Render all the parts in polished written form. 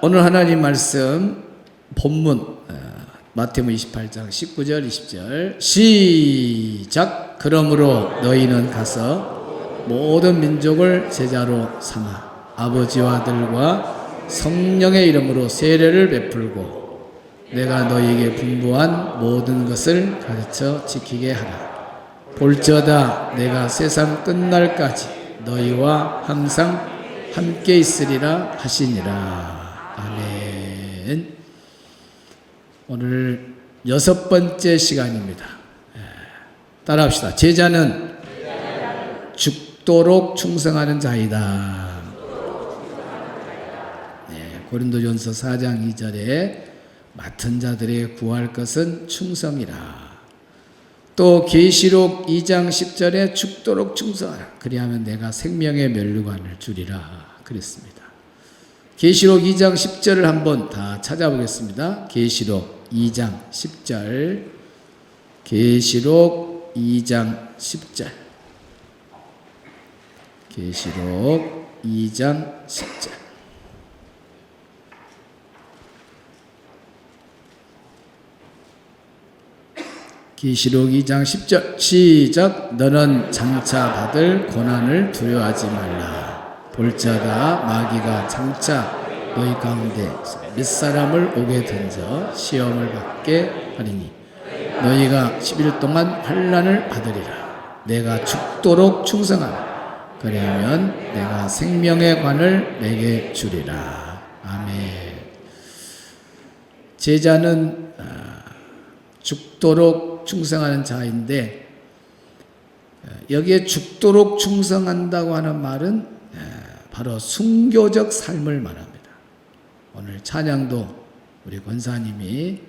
오늘 하나님 말씀 본문 마태복음 28장 19절 20절 시작. 그러므로 너희는 가서 모든 민족을 제자로 삼아 아버지와 아들과 성령의 이름으로 세례를 베풀고 내가 너희에게 분부한 모든 것을 가르쳐 지키게 하라. 볼지어다 내가 세상 끝날까지 너희와 항상 함께 있으리라 하시니라. 아멘. 오늘 6번째 시간입니다. 따라합시다. 제자는 죽도록 충성하는 자이다. 고린도전서 4장 2절에 맡은 자들의 구할 것은 충성이라. 또 계시록 2장 10절에 죽도록 충성하라. 그리하면 내가 생명의 면류관을 주리라 그랬습니다. 계시록 2장 10절을 한번 다 찾아보겠습니다. 계시록 2장 10절. 계시록 2장 10절. 계시록 2장 10절. 계시록 2장 10절 시작. 너는 장차 받을 고난을 두려워하지 말라. 볼지어다 마귀가 장차 너희 가운데 몇 사람을 오게 던져 시험을 받게 하리니 너희가 10일 동안 환난을 받으리라. 내가 죽도록 충성하라. 그리하면 내가 생명의 관을 내게 주리라. 아멘. 제자는 죽도록 충성하는 자인데, 여기에 죽도록 충성한다고 하는 말은 바로 순교적 삶을 말합니다. 오늘 찬양도 우리 권사님이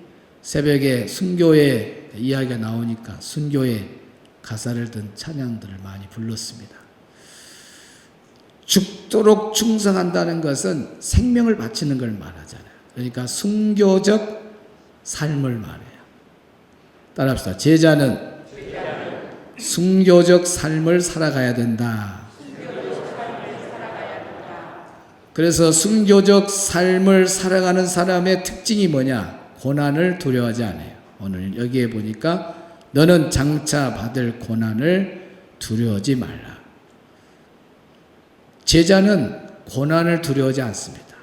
새벽에 순교의 이야기가 나오니까 순교의 가사를 든 찬양들을 많이 불렀습니다. 죽도록 충성한다는 것은 생명을 바치는 걸 말하잖아요. 그러니까 순교적 삶을 말해요. 따라합시다. 제자는 순교적 삶을 살아가야 된다. 그래서 순교적 삶을 살아가는 사람의 특징이 뭐냐? 고난을 두려워하지 않아요. 오늘 여기에 보니까 너는 장차 받을 고난을 두려워하지 말라. 제자는 고난을 두려워하지 않습니다.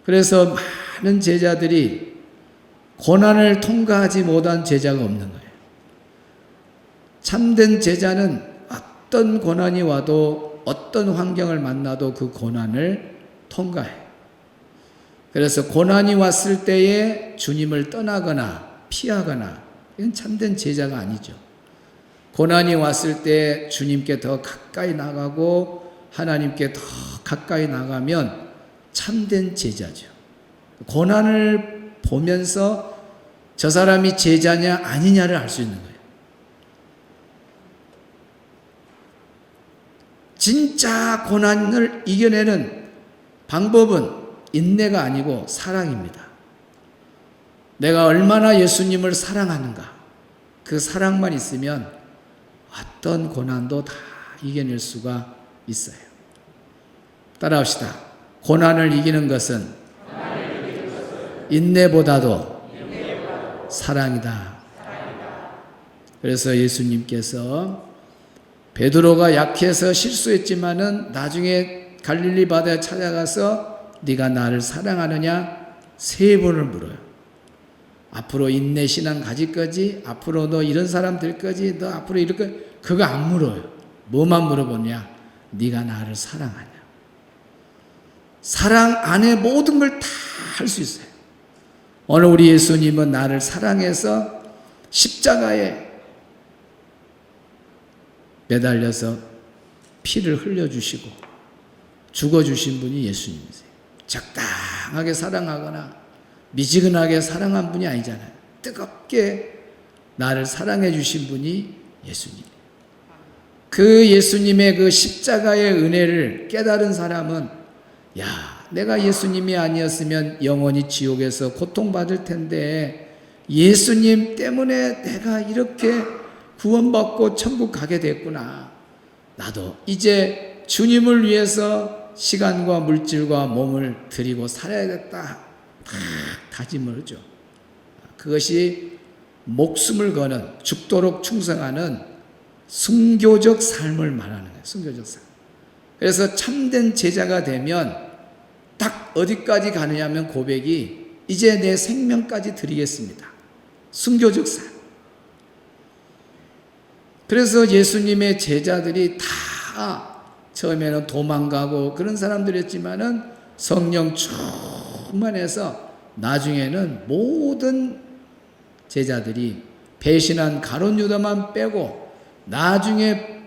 그래서 많은 제자들이 고난을 통과하지 못한 제자가 없는 거예요. 참된 제자는 어떤 고난이 와도 어떤 환경을 만나도 그 고난을 통과해요. 그래서 고난이 왔을 때에 주님을 떠나거나 피하거나 이건 참된 제자가 아니죠. 고난이 왔을 때 주님께 더 가까이 나가고 하나님께 더 가까이 나가면 참된 제자죠. 고난을 보면서 저 사람이 제자냐 아니냐를 알 수 있는 거예요. 진짜 고난을 이겨내는 방법은 인내가 아니고 사랑입니다. 내가 얼마나 예수님을 사랑하는가, 그 사랑만 있으면 어떤 고난도 다 이겨낼 수가 있어요. 따라합시다. 고난을 이기는 것은 인내보다도 사랑이다. 그래서 예수님께서 베드로가 약해서 실수했지만은 나중에 갈릴리 바다에 찾아가서 네가 나를 사랑하느냐 3번을 물어요. 앞으로 인내 신앙 가질 거지? 앞으로 너 이런 사람 될 거지? 너 앞으로 이럴 거지? 그거 안 물어요. 뭐만 물어보냐? 네가 나를 사랑하냐? 사랑 안에 모든 걸 다 할 수 있어요. 오늘 우리 예수님은 나를 사랑해서 십자가에 매달려서 피를 흘려주시고 죽어주신 분이 예수님이세요. 적당하게 사랑하거나 미지근하게 사랑한 분이 아니잖아요. 뜨겁게 나를 사랑해 주신 분이 예수님. 그 예수님의 그 십자가의 은혜를 깨달은 사람은 내가 예수님이 아니었으면 영원히 지옥에서 고통받을 텐데 예수님 때문에 내가 이렇게 구원받고 천국 가게 됐구나. 나도 이제 주님을 위해서 시간과 물질과 몸을 드리고 살아야겠다 다짐을 하죠. 그것이 목숨을 거는 죽도록 충성하는 순교적 삶을 말하는 거예요. 순교적 삶. 그래서 참된 제자가 되면 딱 어디까지 가느냐면 고백이 이제 내 생명까지 드리겠습니다. 순교적 삶. 그래서 예수님의 제자들이 다 처음에는 도망가고 그런 사람들이었지만은 성령 충만해서 나중에는 모든 제자들이 배신한 가룟 유다만 빼고 나중에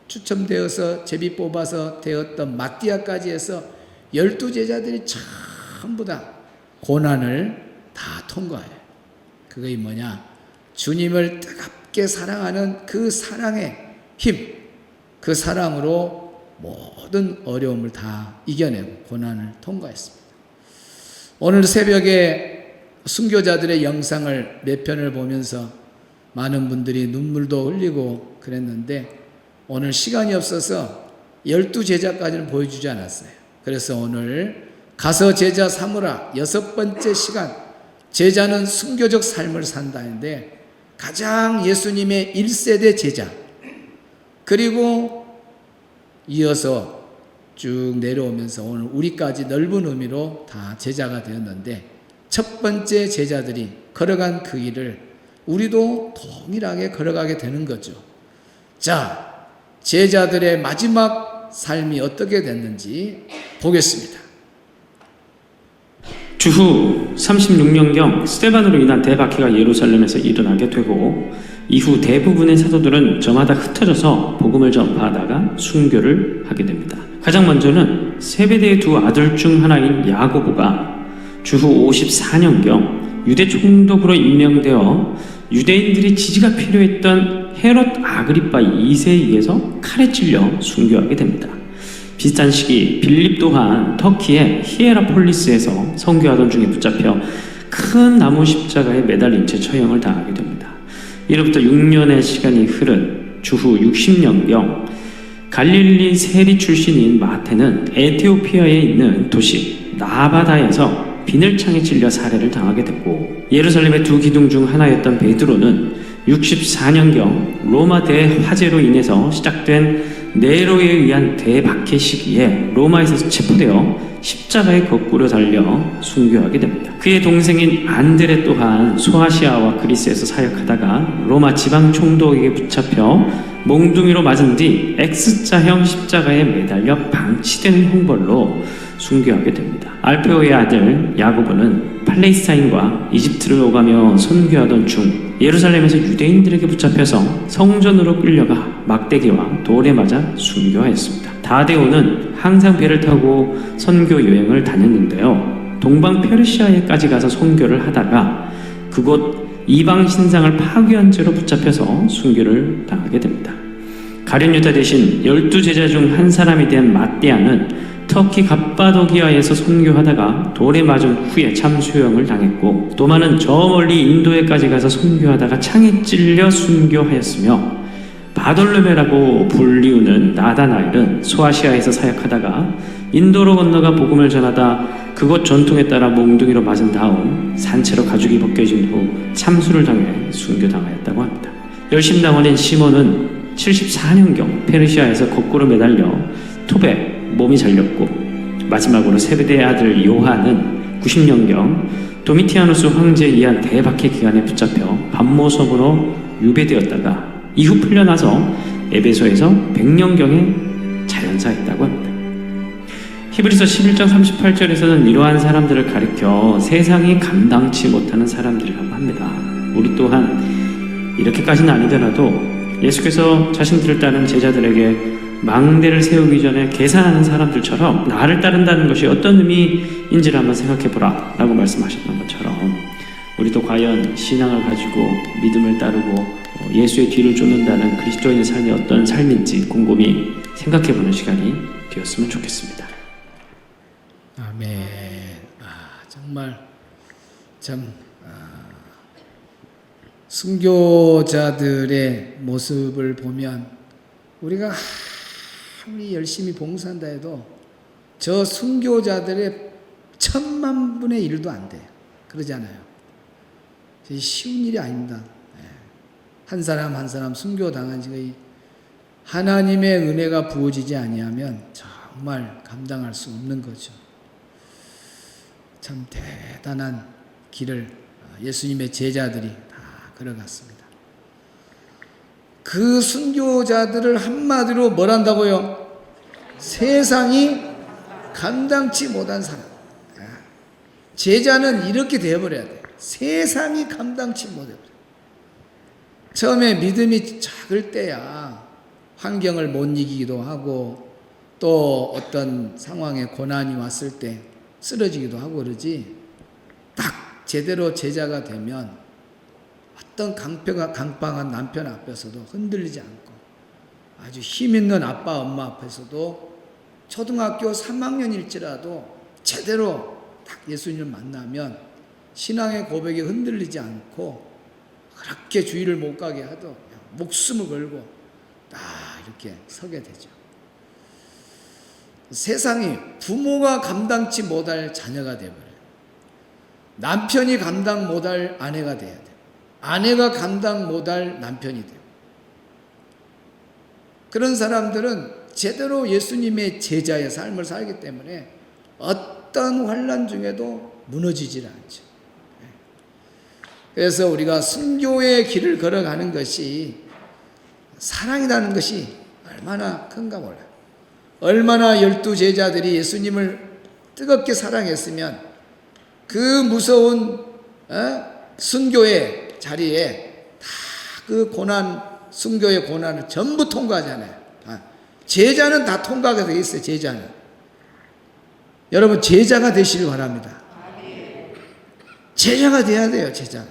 추첨되어서 제비 뽑아서 되었던 마띠아까지 해서 12제자들이 전부 다 고난을 다 통과해요. 그게 뭐냐? 주님을 뜨겁게 사랑하는 그 사랑의 힘, 그 사랑으로 모든 어려움을 다 이겨내고 고난을 통과했습니다. 오늘 새벽에 순교자들의 영상을 몇 편을 보면서 많은 분들이 눈물도 흘리고 그랬는데 오늘 시간이 없어서 12제자까지는 보여주지 않았어요. 그래서 오늘 가서 제자 삼으라 6번째 시간, 제자는 순교적 삶을 산다는데 가장 예수님의 1세대 제자, 그리고 이어서 쭉 내려오면서 오늘 우리까지 넓은 의미로 다 제자가 되었는데 첫 번째 제자들이 걸어간 그 길을 우리도 동일하게 걸어가게 되는 거죠. 자, 제자들의 마지막 삶이 어떻게 됐는지 보겠습니다. 주후 36년경 스데반으로 인한 대박해가 예루살렘에서 일어나게 되고 이후 대부분의 사도들은 저마다 흩어져서 복음을 전파하다가 순교를 하게 됩니다. 가장 먼저는 세베대의 두 아들 중 하나인 야고보가 주후 54년경 유대 총독으로 임명되어 유대인들이 지지가 필요했던 헤롯 아그리파 2세에 의해서 칼에 찔려 순교하게 됩니다. 비슷한 시기 빌립 또한 터키의 히에라폴리스에서 선교하던 중에 붙잡혀 큰 나무 십자가에 매달린 채 처형을 당하게 됩니다. 이로부터 6년의 시간이 흐른 주후 60년경 갈릴리 세리 출신인 마태는 에티오피아에 있는 도시 나바다에서 비늘창에 찔려 살해를 당하게 됐고 예루살렘의 두 기둥 중 하나였던 베드로는 64년경 로마 대화재로 인해서 시작된 네로에 의한 대박해 시기에 로마에서 체포되어 십자가에 거꾸로 달려 순교하게 됩니다. 그의 동생인 안드레 또한 소아시아와 그리스에서 사역하다가 로마 지방 총독에게 붙잡혀 몽둥이로 맞은 뒤 X자형 십자가에 매달려 방치되는 형벌로 순교하게 됩니다. 알페오의 아들 야고보는 팔레스타인과 이집트를 오가며 선교하던 중 예루살렘에서 유대인들에게 붙잡혀서 성전으로 끌려가 막대기와 돌에 맞아 순교하였습니다. 다데오는 항상 배를 타고 선교 여행을 다녔는데요. 동방 페르시아에까지 가서 선교를 하다가 그곳 이방 신상을 파괴한 채로 붙잡혀서 순교를 당하게 됩니다. 가룟 유다 대신 12제자 중 한 사람이 된 마띠아는 터키 갑바도기아에서 선교하다가 돌에 맞은 후에 참수형을 당했고 도마는 저 멀리 인도에까지 가서 선교하다가 창에 찔려 순교하였으며 바돌로메라고 불리우는 나다나엘은 소아시아에서 사역하다가 인도로 건너가 복음을 전하다 그곳 전통에 따라 몽둥이로 맞은 다음 산채로 가죽이 벗겨진 후 참수를 당해 순교당하였다고 합니다. 열심당원인 시몬은 74년경 페르시아에서 거꾸로 매달려 톱에 몸이 잘렸고 마지막으로 세베대의 아들 요한은 90년경 도미티아누스 황제에 의한 대박해 기간에 붙잡혀 반모섬으로 유배되었다가 이후 풀려나서 에베소에서 100년경에 자연사했다고 합니다. 히브리서 11장 38절에서는 이러한 사람들을 가리켜 세상이 감당치 못하는 사람들이라고 합니다. 우리 또한 이렇게까지는 아니더라도 예수께서 자신들을 따르는 제자들에게 망대를 세우기 전에 계산하는 사람들처럼 나를 따른다는 것이 어떤 의미인지를 한번 생각해보라 라고 말씀하셨던 것처럼 우리도 과연 신앙을 가지고 믿음을 따르고 예수의 뒤를 쫓는다는 그리스도인의 삶이 어떤 삶인지 곰곰이 생각해보는 시간이 되었으면 좋겠습니다. 아멘. 정말 참 순교자들의 모습을 보면 우리가 아무리 열심히 봉사한다 해도 저 순교자들의 1000만분의 1도 안 돼요. 그러잖아요. 쉬운 일이 아닙니다. 한 사람 한 사람 순교당한 지가 하나님의 은혜가 부어지지 아니하면 정말 감당할 수 없는 거죠. 참 대단한 길을 예수님의 제자들이 다 걸어갔습니다. 그 순교자들을 한마디로 뭘 한다고요? 세상이 감당치 못한 사람. 제자는 이렇게 되어버려야 돼요. 세상이 감당치 못해요. 처음에 믿음이 작을 때야 환경을 못 이기기도 하고 또 어떤 상황에 고난이 왔을 때 쓰러지기도 하고 그러지, 딱 제대로 제자가 되면 어떤 강팍한 남편 앞에서도 흔들리지 않고 아주 힘있는 아빠 엄마 앞에서도 초등학교 3학년일지라도 제대로 딱 예수님을 만나면 신앙의 고백에 흔들리지 않고 그렇게 주의를 못 가게 하도 목숨을 걸고 딱 이렇게 서게 되죠. 세상이 부모가 감당치 못할 자녀가 되어버려요. 남편이 감당 못할 아내가 돼야 돼요. 아내가 감당 못할 남편이 돼요. 그런 사람들은 제대로 예수님의 제자의 삶을 살기 때문에 어떤 환난 중에도 무너지질 않죠. 그래서 우리가 순교의 길을 걸어가는 것이 사랑이라는 것이 얼마나 큰가 몰라요. 얼마나 12 제자들이 예수님을 뜨겁게 사랑했으면 그 무서운 순교의 자리에 다 그 고난, 순교의 고난을 전부 통과하잖아요. 제자는 다 통과하게 되어 있어요. 제자는. 여러분 제자가 되시길 바랍니다. 제자가 돼야 돼요. 제자가.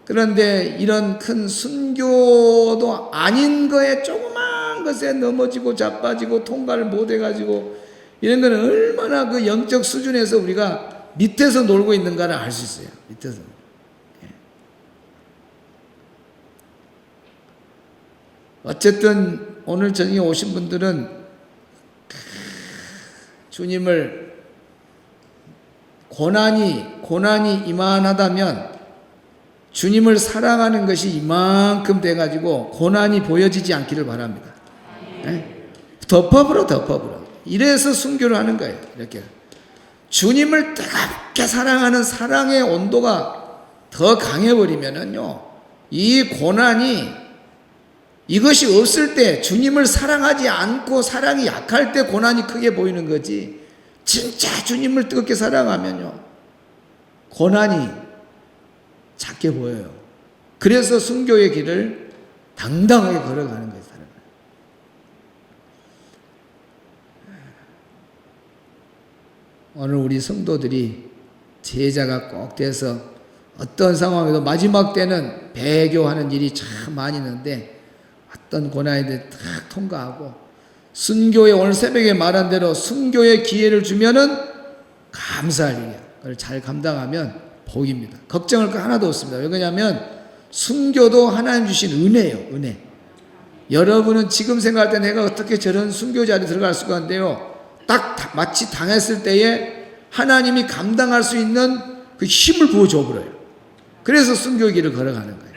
그런데 이런 큰 순교도 아닌 거에 조그만 것에 넘어지고 자빠지고 통과를 못 해가지고 이런 거는 얼마나 그 영적 수준에서 우리가 밑에서 놀고 있는가를 알 수 있어요. 밑에서. 어쨌든 오늘 저녁에 오신 분들은 주님을 고난이 이만하다면 주님을 사랑하는 것이 이만큼 돼가지고 고난이 보여지지 않기를 바랍니다. 덮어버려. 이래서 순교를 하는 거예요. 이렇게 주님을 뜨겁게 사랑하는 사랑의 온도가 더 강해버리면은요, 이 고난이 이것이 없을 때 주님을 사랑하지 않고 사랑이 약할 때 고난이 크게 보이는 거지, 진짜 주님을 뜨겁게 사랑하면요 고난이 작게 보여요. 그래서 순교의 길을 당당하게 걸어가는 거예요. 오늘 우리 성도들이 제자가 꼭 돼서 어떤 상황에도 마지막 때는 배교하는 일이 참 많이 있는데 어떤 고난에 다 통과하고 순교의 오늘 새벽에 말한 대로 순교의 기회를 주면은 감사할 일이야. 그걸 잘 감당하면 복입니다. 걱정할 거 하나도 없습니다. 왜냐하면 순교도 하나님 주신 은혜예요. 은혜. 여러분은 지금 생각할 때 내가 어떻게 저런 순교 자리에 들어갈 수가 있는데요, 딱 마치 당했을 때에 하나님이 감당할 수 있는 그 힘을 부어줘 버려요. 그래서 순교의 길을 걸어가는 거예요.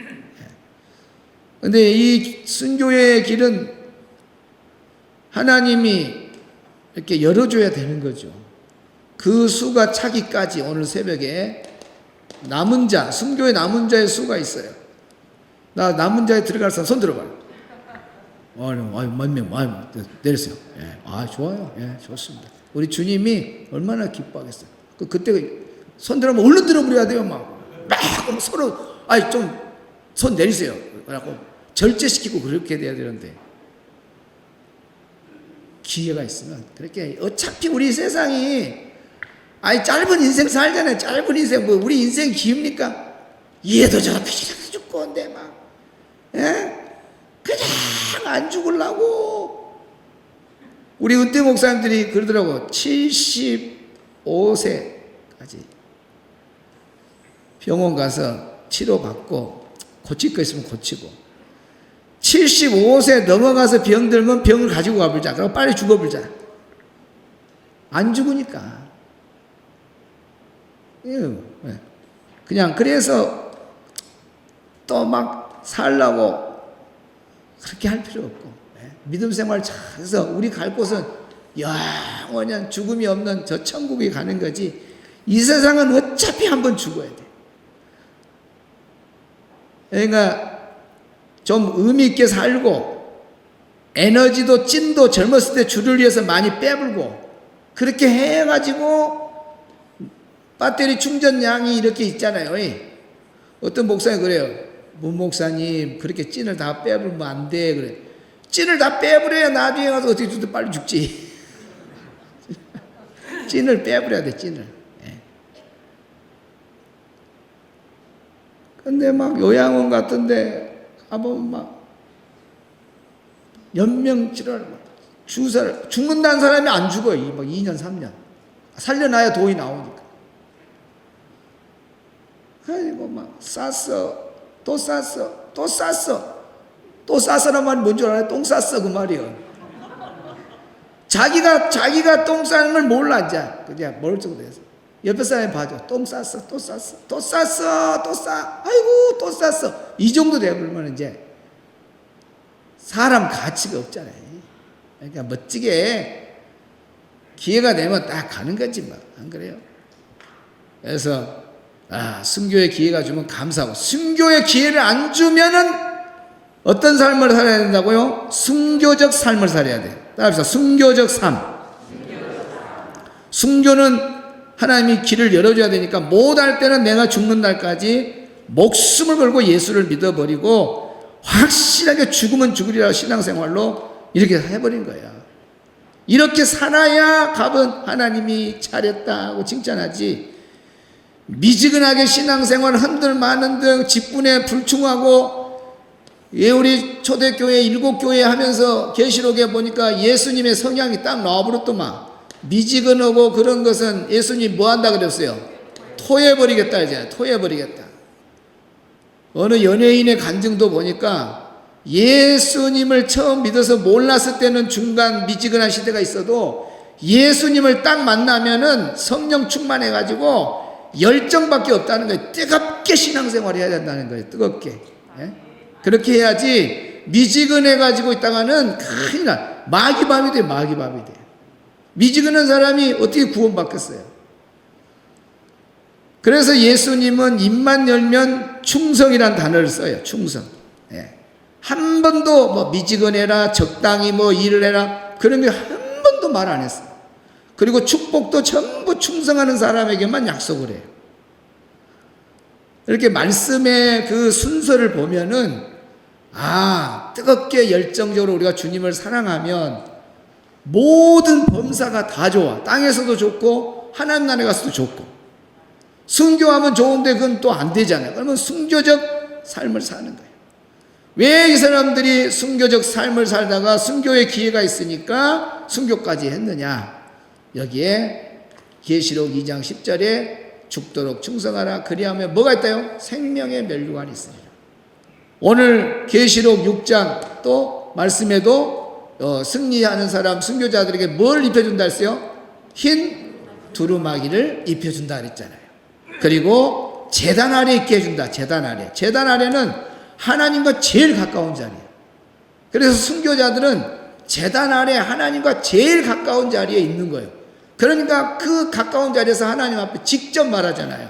그런데 이 순교의 길은 하나님이 이렇게 열어줘야 되는 거죠. 그 수가 차기까지 오늘 새벽에 남은 자, 순교의 남은 자의 수가 있어요. 나 남은 자에 들어갈 사람 손 들어봐요. 몇 명, 내리세요. 예, 좋아요. 예, 좋습니다. 우리 주님이 얼마나 기뻐하겠어요. 그때 손 들어보면 얼른 들어버려야 돼요. 막 서로, 좀 손 내리세요. 그래갖고 절제시키고 그렇게 돼야 되는데, 기회가 있으면 그렇게, 어차피 우리 세상이, 짧은 인생 살잖아요. 짧은 인생, 우리 인생 기입니까? 얘도 저도 피지가 죽고 온데, 그냥 안 죽으려고. 우리 은퇴 목사님들이 그러더라고. 75세까지 병원 가서 치료받고 고칠 거 있으면 고치고 75세 넘어가서 병들면 병을 가지고 가버리자. 그럼 빨리 죽어버리자. 안 죽으니까. 그냥 그래서 또 막 살라고 그렇게 할 필요 없고, 믿음 생활 잘해서 우리 갈 곳은 영원한 죽음이 없는 저 천국에 가는 거지, 이 세상은 어차피 한번 죽어야 돼. 그러니까 좀 의미 있게 살고 에너지도 찐도 젊었을 때 주를 위해서 많이 빼불고 그렇게 해가지고 배터리 충전량이 이렇게 있잖아요. 어떤 목사님 그래요. 문 목사님 그렇게 찐을 다 빼불면 안 돼. 그래. 찐을 다 빼버려야 나중에 가서 어떻게 죽든 빨리 죽지. 찐을 빼버려야 돼. 찐을. 근데 막 요양원 같은데 가보면 막 연명치료를 주사를 죽는다는 사람이 안 죽어요. 막 2년 3년 살려놔야 돈이 나오니까. 그리고 막 쌌어 또 쌌어 또 쌌어 또 쌌어란 말이 뭔 줄 알아요? 똥 쌌어 그 말이요. 자기가 똥 싸는 걸 몰라 이제. 그냥 멀쩡 돼서 옆에 사람이 봐줘. 똥 쌌어 또 쌌어 또 쌌어 또 싸. 아이고 또 쌌어. 이 정도 되면 이제 사람 가치가 없잖아요. 그러니까 멋지게 기회가 되면 딱 가는 거지 뭐. 안 그래요? 그래서 순교의 기회가 주면 감사하고, 순교의 기회를 안 주면은 어떤 삶을 살아야 된다고요? 순교적 삶을 살아야 돼. 따라합시다. 순교적 삶. 순교는 하나님이 길을 열어줘야 되니까 못할 때는 내가 죽는 날까지 목숨을 걸고 예수를 믿어버리고 확실하게 죽으면 죽으리라 신앙생활로 이렇게 해버린 거야. 이렇게 살아야 갑은 하나님이 잘했다 하고 칭찬하지, 미지근하게 신앙생활 흔들마는들 직분에 불충하고, 우리 초대교회 7교회 하면서 계시록에 보니까 예수님의 성향이 딱 나와버렸더만. 미지근하고 그런 것은 예수님 뭐 한다 그랬어요? 토해버리겠다 이제. 토해버리겠다. 어느 연예인의 간증도 보니까 예수님을 처음 믿어서 몰랐을 때는 중간 미지근한 시대가 있어도 예수님을 딱 만나면은 성령 충만해가지고 열정밖에 없다는 거예요. 뜨겁게 신앙생활을 해야 된다는 거예요. 뜨겁게. 그렇게 해야지 미지근해가지고 있다가는 큰일 나. 마귀밥이 돼. 마귀밥이 돼. 미지근한 사람이 어떻게 구원받겠어요? 그래서 예수님은 입만 열면 충성이란 단어를 써요. 충성. 한 번도 뭐 미지근해라, 적당히 뭐 일을 해라, 그런 게 한 번도 말 안 했어요. 그리고 축복도 전부 충성하는 사람에게만 약속을 해요. 이렇게 말씀의 그 순서를 보면은, 뜨겁게 열정적으로 우리가 주님을 사랑하면 모든 범사가 다 좋아. 땅에서도 좋고 하나님 나라에 가서도 좋고. 순교하면 좋은데 그건 또 안 되잖아요. 그러면 순교적 삶을 사는 거예요. 왜 이 사람들이 순교적 삶을 살다가 순교의 기회가 있으니까 순교까지 했느냐? 여기에 계시록 2장 10절에 죽도록 충성하라. 그리하면 뭐가 있다요? 생명의 면류관이 있습니다. 오늘 계시록 6장 또 말씀에도 승리하는 사람, 순교자들에게 뭘 입혀준다 했어요? 흰 두루마기를 입혀준다 그랬잖아요. 그리고 제단 아래 있게 해준다. 제단 아래. 제단 아래는 하나님과 제일 가까운 자리예요. 그래서 순교자들은 제단 아래 하나님과 제일 가까운 자리에 있는 거예요. 그러니까 그 가까운 자리에서 하나님 앞에 직접 말하잖아요.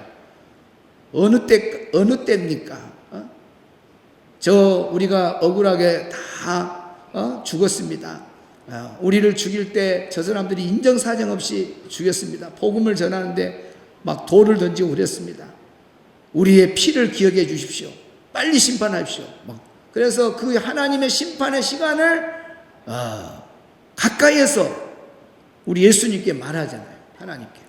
어느 때입니까? 우리가 억울하게 다 죽었습니다. 우리를 죽일 때 저 사람들이 인정사정 없이 죽였습니다. 복음을 전하는데 막 돌을 던지고 그랬습니다. 우리의 피를 기억해 주십시오. 빨리 심판하십시오. 그래서 그 하나님의 심판의 시간을 가까이에서 우리 예수님께 말하잖아요. 하나님께.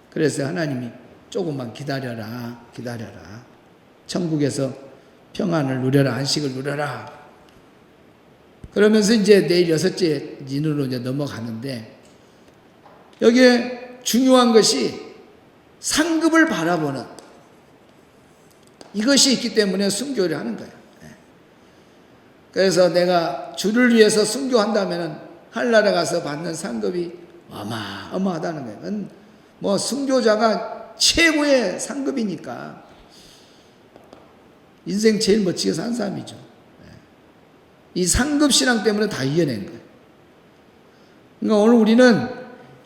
그래서 하나님이 조금만 기다려라. 기다려라. 천국에서 평안을 누려라. 안식을 누려라. 그러면서 이제 내일 6째 진으로 이제 넘어가는데, 여기에 중요한 것이 상급을 바라보는 이것이 있기 때문에 순교를 하는 거예요. 그래서 내가 주를 위해서 순교한다면 하늘나라 가서 받는 상급이 어마어마하다는 거예요. 뭐 순교자가 최고의 상급이니까 인생 제일 멋지게 산 사람이죠. 이 상급 신앙 때문에 다 이겨낸 거예요. 그러니까 오늘 우리는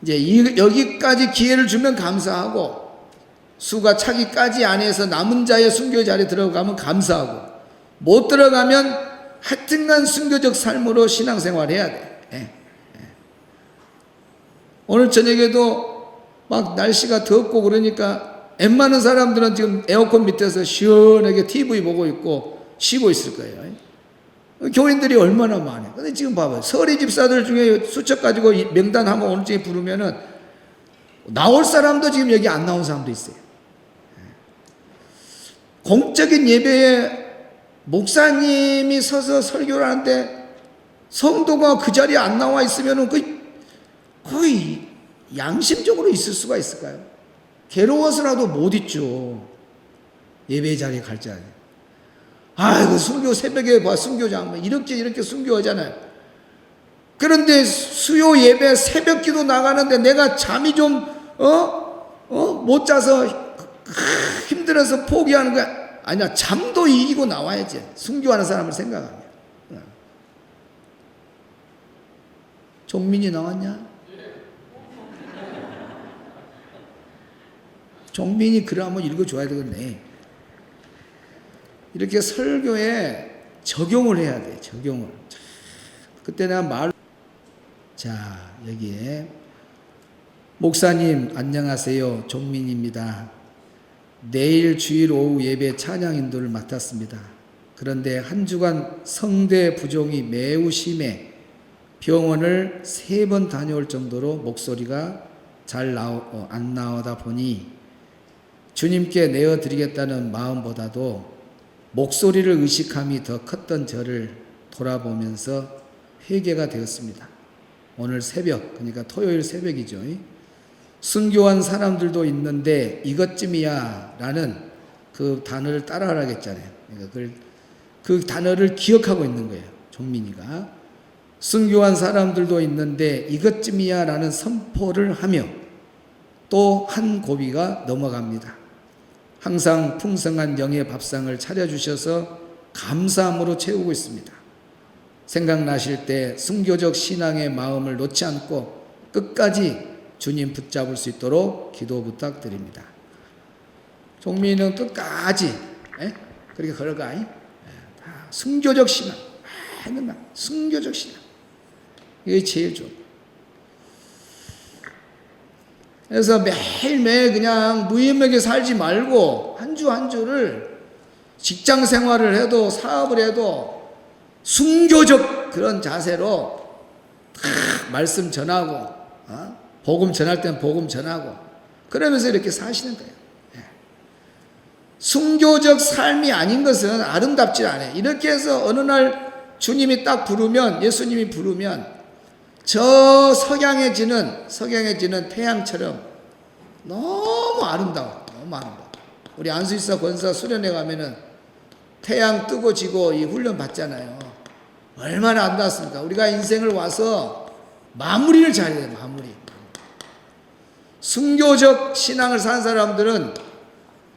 이제 여기까지 기회를 주면 감사하고, 수가 차기까지 안에서 남은 자의 순교 자리에 들어가면 감사하고, 못 들어가면 하여튼간 순교적 삶으로 신앙생활 해야 돼. 오늘 저녁에도 막 날씨가 덥고 그러니까 웬만한 사람들은 지금 에어컨 밑에서 시원하게 TV 보고 있고 쉬고 있을 거예요. 교인들이 얼마나 많아요. 근데 지금 봐봐요. 서리 집사들 중에 수첩 가지고 명단 한번 오늘 중에 부르면은 나올 사람도 지금 여기 안 나온 사람도 있어요. 공적인 예배에 목사님이 서서 설교를 하는데 성도가 그 자리에 안 나와 있으면은 거의 양심적으로 있을 수가 있을까요? 괴로워서라도 못 있죠. 예배 자리에 갈 자리에. 아이고, 순교 새벽에 봐, 순교장. 이렇게 순교하잖아요. 그런데 수요 예배 새벽 기도 나가는데 내가 잠이 좀, 못 자서 힘들어서 포기하는 거야. 아니야, 잠도 이기고 나와야지. 순교하는 사람을 생각하면. 종민이 나왔냐? 종민이 글 한번 읽어줘야 되겠네. 이렇게 설교에 적용을 해야 돼, 적용을. 그때 내가 자, 여기에 목사님 안녕하세요, 종민입니다. 내일 주일 오후 예배 찬양 인도를 맡았습니다. 그런데 한 주간 성대 부종이 매우 심해 병원을 3번 다녀올 정도로 목소리가 잘 안 나오다 보니 주님께 내어드리겠다는 마음보다도 목소리를 의식함이 더 컸던 저를 돌아보면서 회개가 되었습니다. 오늘 새벽, 그러니까 토요일 새벽이죠. 순교한 사람들도 있는데 이것쯤이야 라는 그 단어를 따라하라겠잖아요. 그러니까 그 단어를 기억하고 있는 거예요, 종민이가. 순교한 사람들도 있는데 이것쯤이야 라는 선포를 하며 또 한 고비가 넘어갑니다. 항상 풍성한 영의 밥상을 차려주셔서 감사함으로 채우고 있습니다. 생각나실 때 순교적 신앙의 마음을 놓지 않고 끝까지 주님 붙잡을 수 있도록 기도 부탁드립니다. 종민이는 끝까지 그렇게 걸어가. 순교적 신앙, 순교적 신앙, 이게 제일 좋아. 그래서 매일매일 그냥 무의미하게 살지 말고 한 주 한 주를 직장 생활을 해도 사업을 해도 순교적 그런 자세로 말씀 전하고, 복음 전할 때는 복음 전하고, 그러면서 이렇게 사시는 거예요. 순교적 삶이 아닌 것은 아름답지 않아요. 이렇게 해서 어느 날 주님이 딱 부르면, 예수님이 부르면 저 석양에 지는 태양처럼 너무 아름다워. 너무 아름다워. 우리 안수일사 권사 수련회 가면은 태양 뜨고 지고 이 훈련 받잖아요. 얼마나 아름답습니까? 우리가 인생을 와서 마무리를 잘해야 돼요. 마무리. 순교적 신앙을 산 사람들은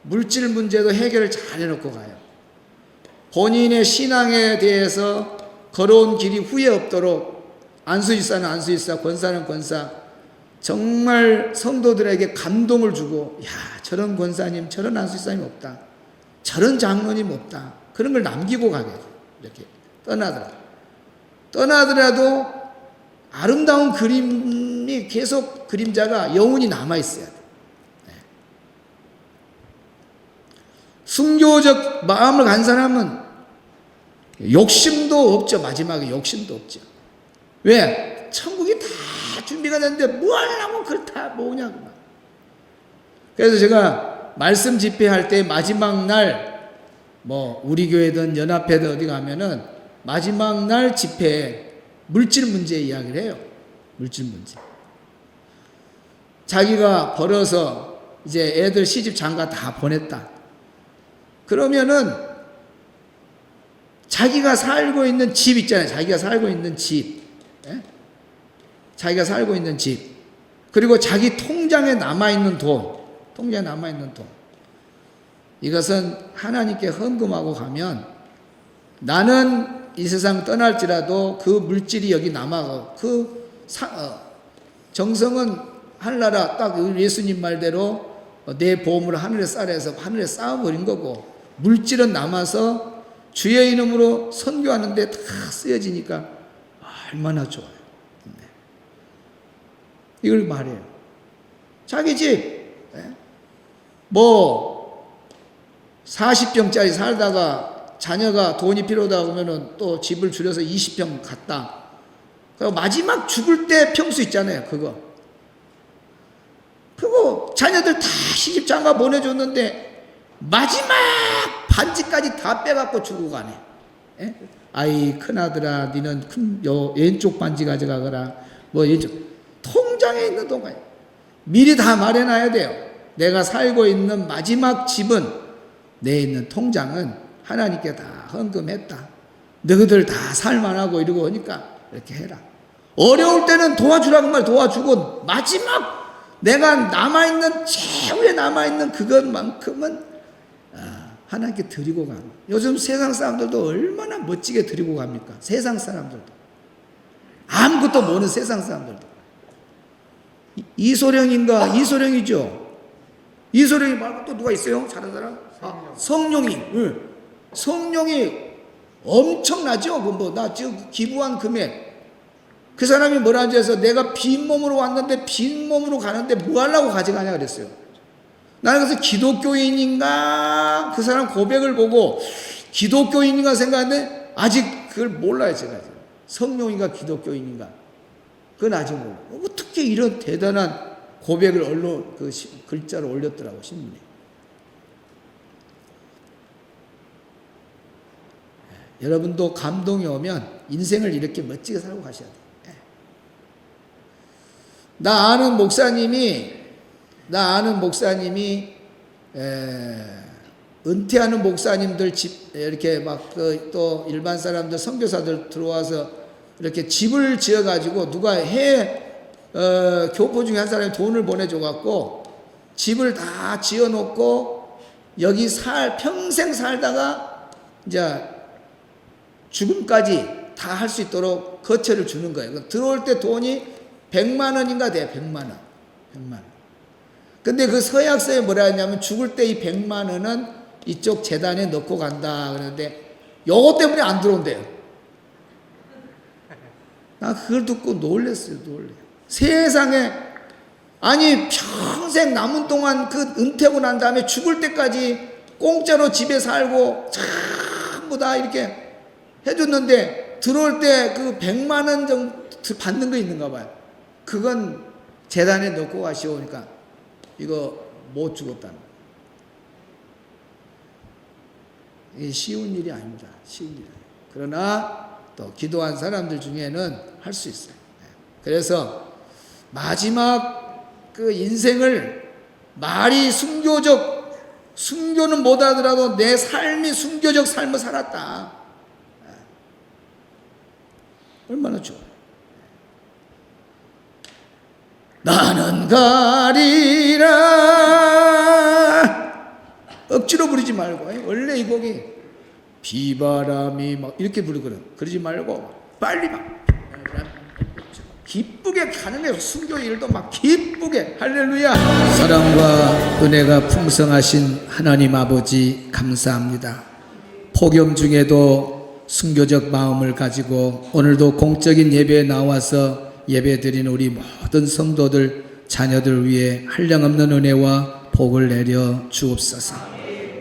물질 문제도 해결을 잘 해놓고 가요. 본인의 신앙에 대해서 걸어온 길이 후회 없도록 안수일사는 안수일사, 권사는 권사, 정말 성도들에게 감동을 주고, 야, 저런 권사님, 저런 안수일사님 없다, 저런 장로님 없다, 그런 걸 남기고 가게 돼요. 이렇게 떠나더라도 아름다운 그림이 계속, 그림자가 영혼이 남아있어야 돼요. 순교적 마음을 간 사람은 욕심도 없죠. 마지막에 욕심도 없죠. 왜? 천국이 다 준비가 됐는데 뭐 하려고 그걸 다 모으냐고. 그래서 제가 말씀 집회할 때 마지막 날, 뭐 우리 교회든 연합회든 어디 가면은 마지막 날 집회에 물질 문제 이야기를 해요. 물질 문제. 자기가 벌어서 이제 애들 시집 장가 다 보냈다. 그러면은 자기가 살고 있는 집 있잖아요. 자기가 살고 있는 집. 예? 자기가 살고 있는 집. 그리고 자기 통장에 남아있는 돈. 통장에 남아있는 돈. 이것은 하나님께 헌금하고 가면 나는 이 세상 떠날지라도 그 물질이 여기 남아가고 정성은 하늘나라 딱 예수님 말대로 내 보험을 하늘에 쌓아서 하늘에 쌓아버린 거고 물질은 남아서 주의 이름으로 선교하는데 다 쓰여지니까 얼마나 좋아요. 이걸 말해요. 자기 집, 뭐 40평짜리 살다가 자녀가 돈이 필요하다 그러면은 또 집을 줄여서 20평 갔다. 그리고 마지막 죽을 때 평수 있잖아요. 그거 자녀들 다 시집 장가 보내줬는데 마지막 반지까지 다 빼갖고 주고 가네. 예? 아이 큰아들아 니는 왼쪽 반지 가져가거라. 뭐 왼쪽 통장에 있는 돈까지 미리 다 마련해야 돼요. 내가 살고 있는 마지막 집은 내 있는 통장은 하나님께 다 헌금했다. 너희들 다 살만하고 이러고 하니까 이렇게 해라. 어려울 때는 도와주라고 말 도와주고 마지막 내가 남아있는 최후에 남아있는 그것만큼은 하나님께 드리고 가는. 요즘 세상 사람들도 얼마나 멋지게 드리고 갑니까? 세상 사람들도 아무것도 모르는 세상 사람들도. 이소령이죠. 이소령이 말고 또 누가 있어요? 다른 사람? 성룡이. 성룡이 엄청나죠? 나 지금 기부한 금액. 그 사람이 뭐라는지 해서 내가 빈몸으로 왔는데 빈몸으로 가는데 뭐 하려고 가져가냐 그랬어요. 나는 그래서 기독교인인가 그 사람 고백을 보고 기독교인인가 생각했는데 아직 그걸 몰라요. 제가 성령인가 기독교인인가 그건 아직 몰라요. 어떻게 이런 대단한 고백을 글자로 올렸더라고 신문에. 여러분도 감동이 오면 인생을 이렇게 멋지게 살고 가셔야 돼요. 나 아는 목사님이 은퇴하는 목사님들 집 이렇게 막 또 일반 사람들 선교사들 들어와서 이렇게 집을 지어 가지고 누가 교포 중에 한 사람이 돈을 보내줘 갖고 집을 다 지어 놓고 여기 평생 살다가 이제 죽음까지 다 할 수 있도록 거처를 주는 거예요. 들어올 때 돈이 100만 원인가 돼. 100만 원. 100만 원. 근데 그 서약서에 뭐라 했냐면 죽을 때 이 100만 원은 이쪽 재단에 넣고 간다. 그러는데 요거 때문에 안 들어온대요. 나 그걸 듣고 놀랬어요. 세상에 아니 평생 남은 동안 그 은퇴하고 난 다음에 죽을 때까지 공짜로 집에 살고 전부 다 이렇게 해줬는데 들어올 때 그 100만 원 정도 받는 거 있는가 봐요. 그건 재단에 넣고 가시오니까 이거 못 죽었다는 거예요. 이게 쉬운 일이 아닙니다. 쉬운 일. 그러나 또 기도한 사람들 중에는 할 수 있어요. 그래서 마지막 그 인생을 말이 순교는 못하더라도 내 삶이 순교적 삶을 살았다. 얼마나 좋아요. 나는 가리라 억지로 부르지 말고 원래 이 곡이 비바람이 막 이렇게 부르거든. 그러지 말고 빨리 막 기쁘게 가는 게 순교 일도 막 기쁘게 할렐루야. 사랑과 은혜가 풍성하신 하나님 아버지 감사합니다. 폭염 중에도 순교적 마음을 가지고 오늘도 공적인 예배에 나와서 예배드린 우리 모든 성도들 자녀들 위해 한량없는 은혜와 복을 내려 주옵소서.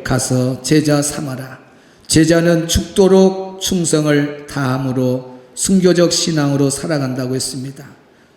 가서 제자 삼아라. 제자는 죽도록 충성을 다함으로 순교적 신앙으로 살아간다고 했습니다.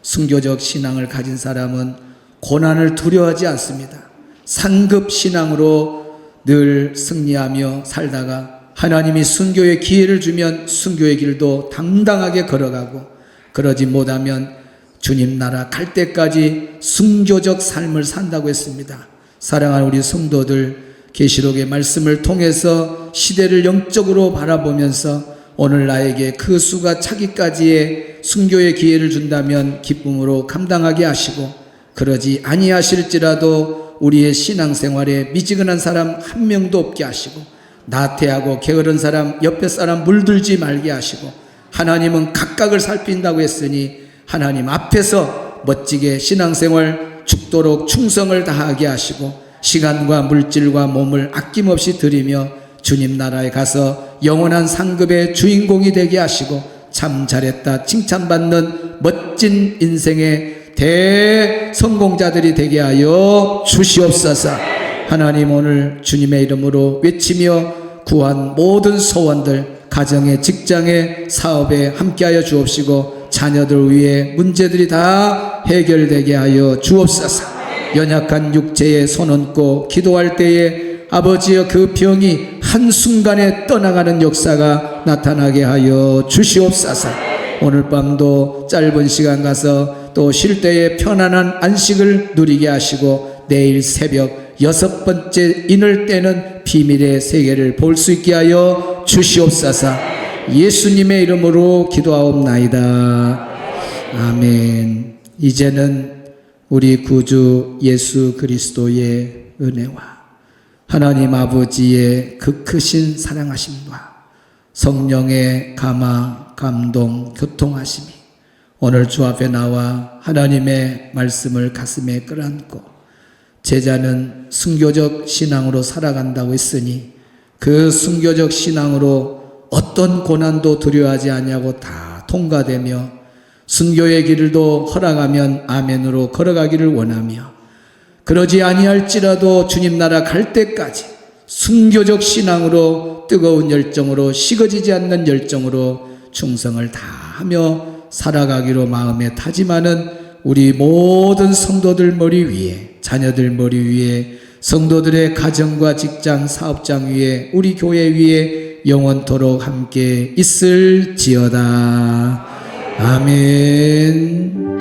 순교적 신앙을 가진 사람은 고난을 두려워하지 않습니다. 상급 신앙으로 늘 승리하며 살다가 하나님이 순교의 기회를 주면 순교의 길도 당당하게 걸어가고 그러지 못하면 주님 나라 갈 때까지 순교적 삶을 산다고 했습니다. 사랑하는 우리 성도들 계시록의 말씀을 통해서 시대를 영적으로 바라보면서 오늘 나에게 그 수가 차기까지의 순교의 기회를 준다면 기쁨으로 감당하게 하시고, 그러지 아니하실지라도 우리의 신앙생활에 미지근한 사람 한 명도 없게 하시고, 나태하고 게으른 사람, 옆에 사람 물들지 말게 하시고, 하나님은 각각을 살핀다고 했으니 하나님 앞에서 멋지게 신앙생활 죽도록 충성을 다하게 하시고, 시간과 물질과 몸을 아낌없이 드리며 주님 나라에 가서 영원한 상급의 주인공이 되게 하시고, 참 잘했다 칭찬받는 멋진 인생의 대성공자들이 되게 하여 주시옵소서. 하나님, 오늘 주님의 이름으로 외치며 구한 모든 소원들, 가정에, 직장에, 사업에 함께하여 주옵시고, 자녀들 위해 문제들이 다 해결되게 하여 주옵소서. 연약한 육체에 손 얹고 기도할 때에 아버지여 그 병이 한순간에 떠나가는 역사가 나타나게 하여 주시옵소서. 오늘 밤도 짧은 시간 가서 또 쉴 때에 편안한 안식을 누리게 하시고, 내일 새벽 6번째 인을 때는 비밀의 세계를 볼 수 있게 하여 주시옵소서. 예수님의 이름으로 기도하옵나이다. 아멘. 이제는 우리 구주 예수 그리스도의 은혜와 하나님 아버지의 그 크신 사랑하심과 성령의 감화, 감동, 교통하심이 오늘 주 앞에 나와 하나님의 말씀을 가슴에 끌어안고, 제자는 순교적 신앙으로 살아간다고 했으니 그 순교적 신앙으로 어떤 고난도 두려워하지 아니하고 다 통과되며 순교의 길도 허락하면 아멘으로 걸어가기를 원하며, 그러지 아니할지라도 주님 나라 갈 때까지 순교적 신앙으로 뜨거운 열정으로 식어지지 않는 열정으로 충성을 다하며 살아가기로 마음에 다짐하는 우리 모든 성도들 머리 위에, 자녀들 머리 위에, 성도들의 가정과 직장, 사업장 위에, 우리 교회 위에 영원토록 함께 있을지어다. 아멘.